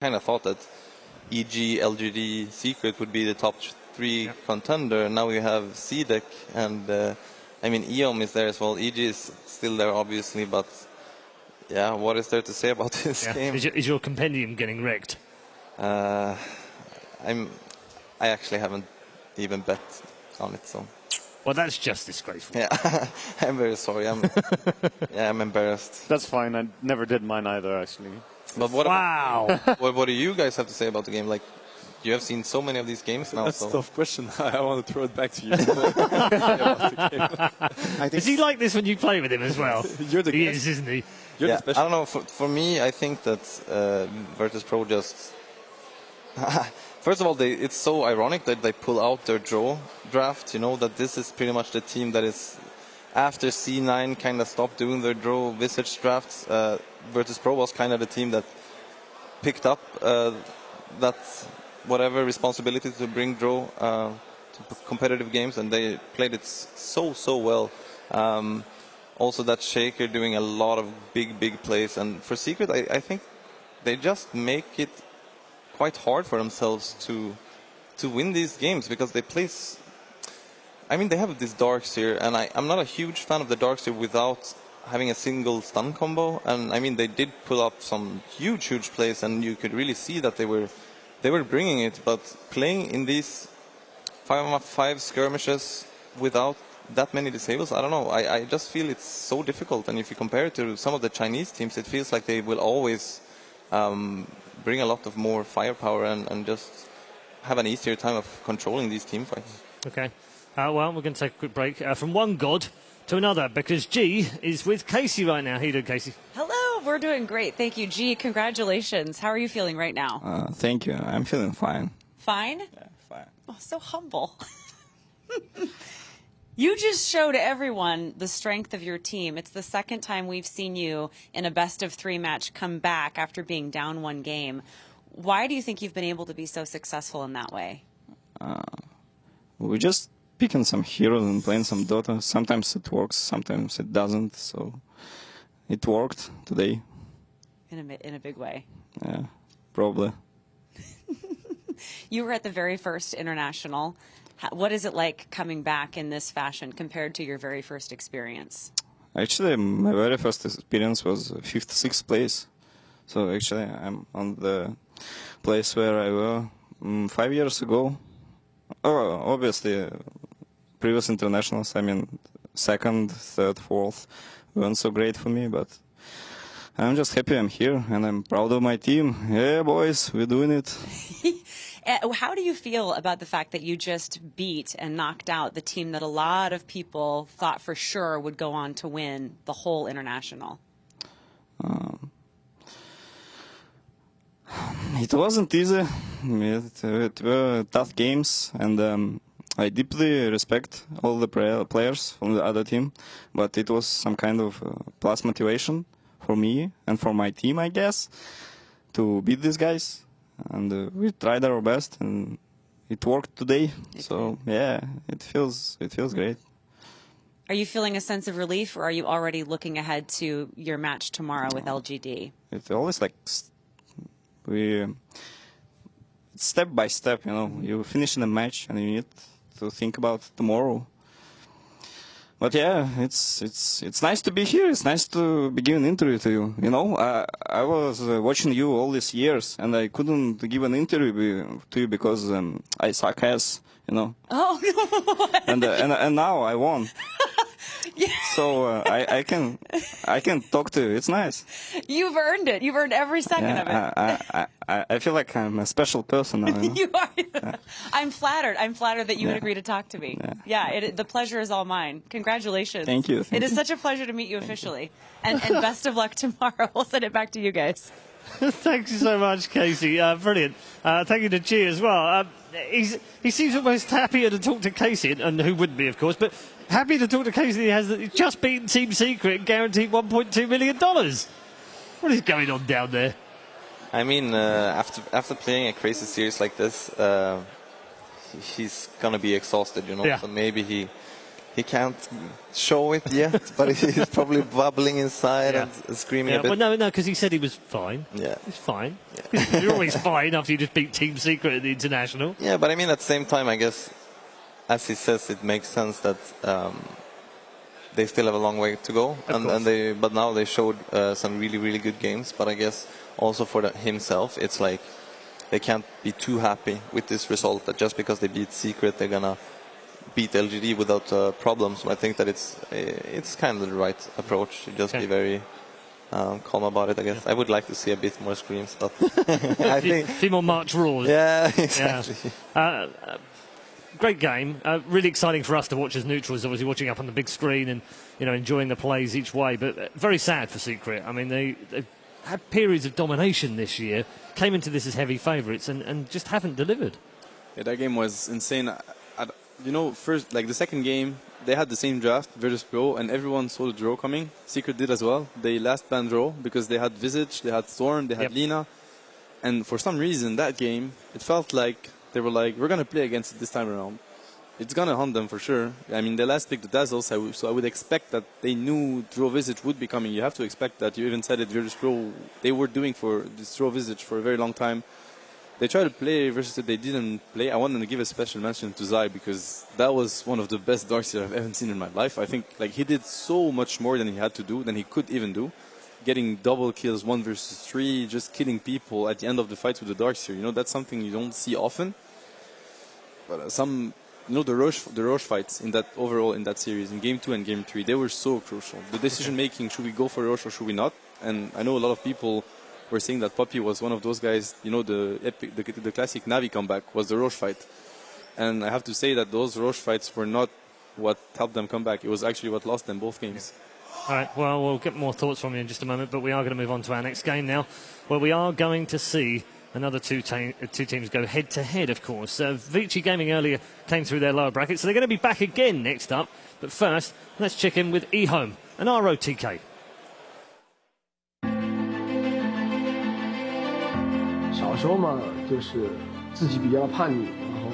kind of thought that EG, LGD, Secret would be the top three contender. Now we have CDEC, and I mean EOM is there as well. EG is still there, obviously, but yeah, what is there to say about this game? Is your compendium getting wrecked? I actually haven't even bet on it, so. Well, that's just disgraceful. Yeah, I'm very sorry. I'm embarrassed. That's fine. I never did mine either, actually. But what wow. What do you guys have to say about the game? Like, you have seen so many of these games now. That's a tough question. I want to throw it back to you. Is he like this when you play with him as well? You're the he guest. is, isn't he? Yeah, I don't know. For me, I think that Virtus Pro just... First of all, it's so ironic that they pull out their draw draft. You know, that this is pretty much the team that is, after C9 kind of stopped doing their draw visage drafts, Virtus Pro was kind of the team that picked up that whatever responsibility to bring draw to competitive games, and they played it so well. Also, that Shaker doing a lot of big plays, and for Secret, I think they just make it quite hard for themselves to win these games, because they play. I mean, they have this Darkseer, and I'm not a huge fan of the Darkseer without having a single stun combo. And I mean, they did pull up some huge plays, and you could really see that they were bringing it. But playing in these 5-on-5 skirmishes without that many disables, I don't know. I just feel it's so difficult. And if you compare it to some of the Chinese teams, it feels like they will always bring a lot of more firepower and just have an easier time of controlling these team fights. Okay. Well, we're going to take a quick break from one god to another, because G is with Casey right now. How you doing, Casey? Hello, we're doing great. Thank you, G. Congratulations. How are you feeling right now? Thank you. I'm feeling fine. Fine? Yeah, fine. Oh, so humble. You just showed everyone the strength of your team. It's the second time we've seen you in a best-of-3 match come back after being down one game. Why do you think you've been able to be so successful in that way? We're just picking some heroes and playing some Dota. Sometimes it works, sometimes it doesn't. So it worked today. In a big way. Yeah, probably. You were at the very first international. What is it like coming back in this fashion compared to your very first experience? Actually, my very first experience was 56th place. So actually, I'm on the place where I was 5 years ago. Oh, obviously, previous internationals, I mean, second, third, fourth, weren't so great for me, but I'm just happy I'm here, and I'm proud of my team. Yeah, boys, we're doing it. How do you feel about the fact that you just beat and knocked out the team that a lot of people thought for sure would go on to win the whole international? It wasn't easy. It were tough games, and I deeply respect all the players from the other team, but it was some kind of plus motivation for me and for my team, I guess, to beat these guys. And we tried our best, and it worked today. So yeah, it feels great. Are you feeling a sense of relief, or are you already looking ahead to your match tomorrow with LGD? It's always like step by step, you know. You finish in a match, and you need to think about tomorrow. But yeah, it's nice to be here. It's nice to be giving an interview to you. You know, I was watching you all these years, and I couldn't give an interview to you because I suck ass. You know. Oh. and now I won. Yeah. So I can talk to you. It's nice. You've earned it. You've earned every second of it. I feel like I'm a special person now. You know? You are. Yeah. I'm flattered. I'm flattered that you would agree to talk to me. Yeah, the pleasure is all mine. Congratulations. Thank you. It is such a pleasure to meet you officially. And best of luck tomorrow. We'll send it back to you guys. Thank you so much, Casey. Brilliant. Thank you to G as well. He seems almost happier to talk to Casey, and who wouldn't be, of course, but happy to talk to Casey. He's just beaten Team Secret and guaranteed $1.2 million. What is going on down there? I mean, after playing a crazy series like this, he's gonna be exhausted, you know. Yeah. So maybe he he can't show it yet, but he's probably bubbling inside and screaming a bit. Well, no, because he said he was fine. Yeah. He's fine. Yeah. You're always fine after you just beat Team Secret at the International. Yeah, but I mean, at the same time, I guess, as he says, it makes sense that they still have a long way to go. But now they showed some really, really good games. But I guess also for himself, it's like they can't be too happy with this result, that just because they beat Secret, they're going to beat LGD without problems. I think that it's kind of the right approach to just be very calm about it, I guess. I would like to see a bit more screams, but I think a few more March roars. Yeah, exactly. Yeah. Great game. Really exciting for us to watch as neutrals, obviously watching up on the big screen and enjoying the plays each way. But very sad for Secret. I mean, they had periods of domination this year, came into this as heavy favourites, and just haven't delivered. Yeah, that game was insane. First, like the second game, they had the same draft, Virtus Pro, and everyone saw the draw coming. Secret did as well. They last ban draw because they had Visage, they had Storm, they had Lina. And for some reason, that game, it felt like they were like, we're going to play against it this time around. It's going to hunt them for sure. I mean, they last picked the Dazzles, so I would expect that they knew Draw Visage would be coming. You have to expect that. You even said it, Virtus Pro, they were doing for this Draw Visage for a very long time. They tried to play versus it, they didn't play. I wanted to give a special mention to Zai because that was one of the best Darkseer I've ever seen in my life. I think like he did so much more than he had to do, than he could even do. Getting double kills, 1 versus 3, just killing people at the end of the fights with the Darkseer. That's something you don't see often. But the Roche fights in that series, in Game 2 and Game 3, they were so crucial. The decision making, should we go for Roche or should we not? And I know a lot of people were saying that Puppy was one of those guys, the classic Navi comeback was the Roche fight. And I have to say that those Roche fights were not what helped them come back. It was actually what lost them both games. All right, well, we'll get more thoughts from you in just a moment, but we are going to move on to our next game now, where we are going to see another two teams go head-to-head, of course. Vici Gaming earlier came through their lower bracket, so they're going to be back again next up. But first, let's check in with eHome and ROTK. 小时候嘛，就是自己比较叛逆，然后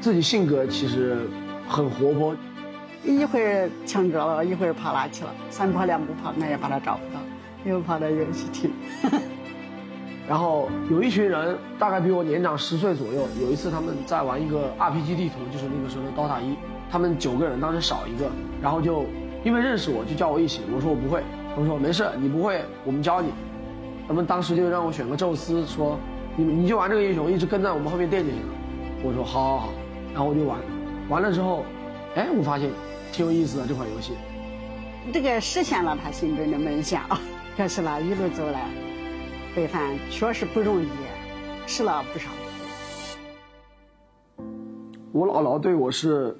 自己性格其实很活泼。一会儿抢歌了，一会儿跑哪去了，3跑2不跑，我也把他找不到，又跑到游戏厅。然后有一群人，大概比我年长10岁左右。有一次他们在玩一个 RPG 地图，就是那个时候的 Dota 1，他们9个人，当时少一个，然后就因为认识我，就叫我一起。我说我不会，他们说没事，你不会，我们教你。他们当时就让我选个宙斯，说你就玩这个英雄，一直跟在我们后面垫就行了。我说好好好，然后我就玩，完了之后，哎，我发现挺有意思的这款游戏。这个实现了他心中的梦想，可是呢，一路走来。北饭确实不容易，吃了不少苦。我姥姥对我是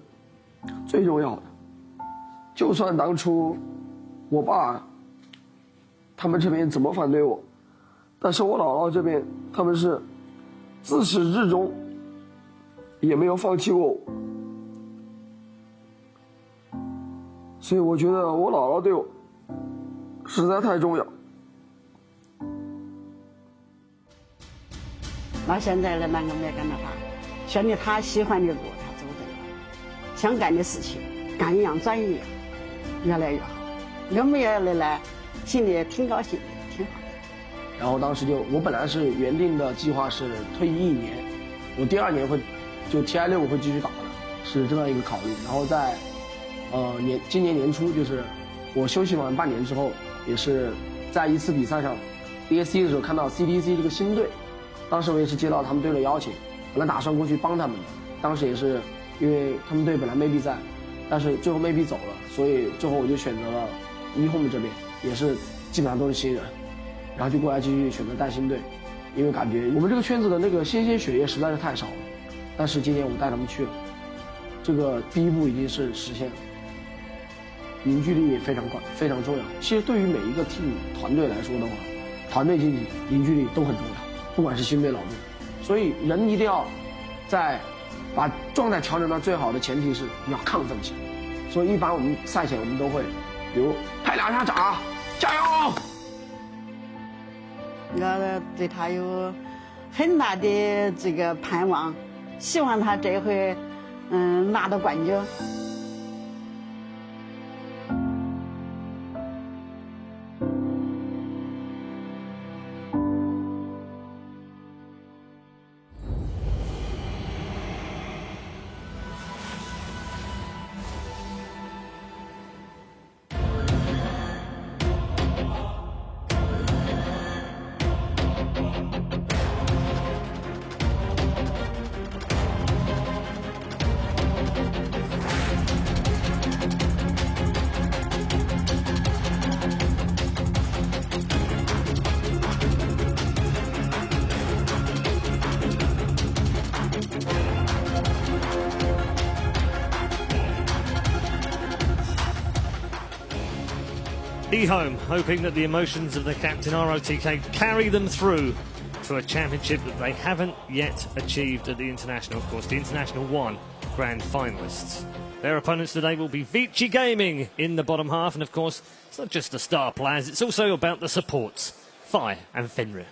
最重要的，就算当初我爸他们这边怎么反对我，但是我姥姥这边他们是自始至终也没有放弃过我，所以我觉得我姥姥对我实在太重要。到现在的那个没跟着他，选的他喜欢的路，他走对了，想干的事情干一样转一样，越来越好。我们也来，心里挺高兴的，挺好的。然后当时我本来是原定的计划是退役1年，我第2年会就 TI6我会继续打的，是这样一个考虑。然后在今年年初，就是我休息完半年之后，也是在一次比赛上 DSC 的时候看到 CTC 这个新队。当时我也是接到他们队的邀请，本来打算过去帮他们的。当时也是因为他们队本来没比赛，但是最后没比走了，所以最后我就选择了eHome这边，也是基本上都是新人，然后就过来继续选择带新队，因为感觉我们这个圈子的那个新鲜血液实在是太少了。但是今年我带他们去了，这个第一步已经是实现了。凝聚力也非常重要。其实对于每一个 team 团队来说的话，团队经济、凝聚力都很重要。不管是新队老队，所以人一定要在把状态调整到最好的前提是你要亢奋起来。所以一般我们赛前我们都会，比如拍2下掌，加油！我对他有很大的这个盼望，希望他这回拿到冠军。Be home, hoping that the emotions of the captain ROTK carry them through to a championship that they haven't yet achieved at the International. Of course, the International 1 grand finalists. Their opponents today will be Vici Gaming in the bottom half, and of course, it's not just the star players, it's also about the supports, Fire and Fenrir.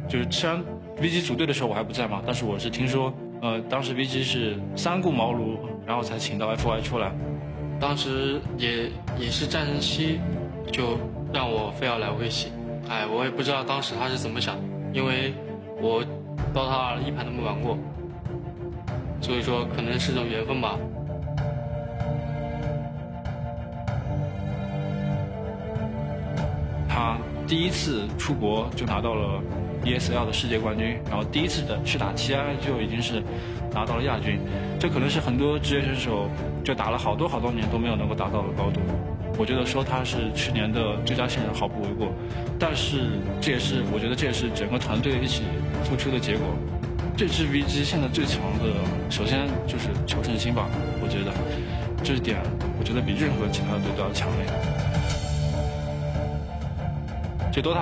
就是虽然 VG 组队的时候我还不在嘛，但是我是听说，当时 VG 是3顾茅庐，然后才请到 FY 出来。当时也是战争期，就让我非要来卫喜。哎，我也不知道当时他是怎么想，因为我Dota 1盘都没玩过，所以说可能是种缘分吧。他第一次出国就拿到了 ESL 的世界冠军，然后第一次去打 TI 就已经是拿到了亚军，这可能是很多职业选手就打了好多年都没有能够达到的高度。我觉得说他是去年的最佳新人毫不为过，但是我觉得这也是整个团队一起付出的结果。这支 VG 现在最强的，首先就是求胜心吧，我觉得这一点我觉得比任何其他的队都要强烈。就 Dota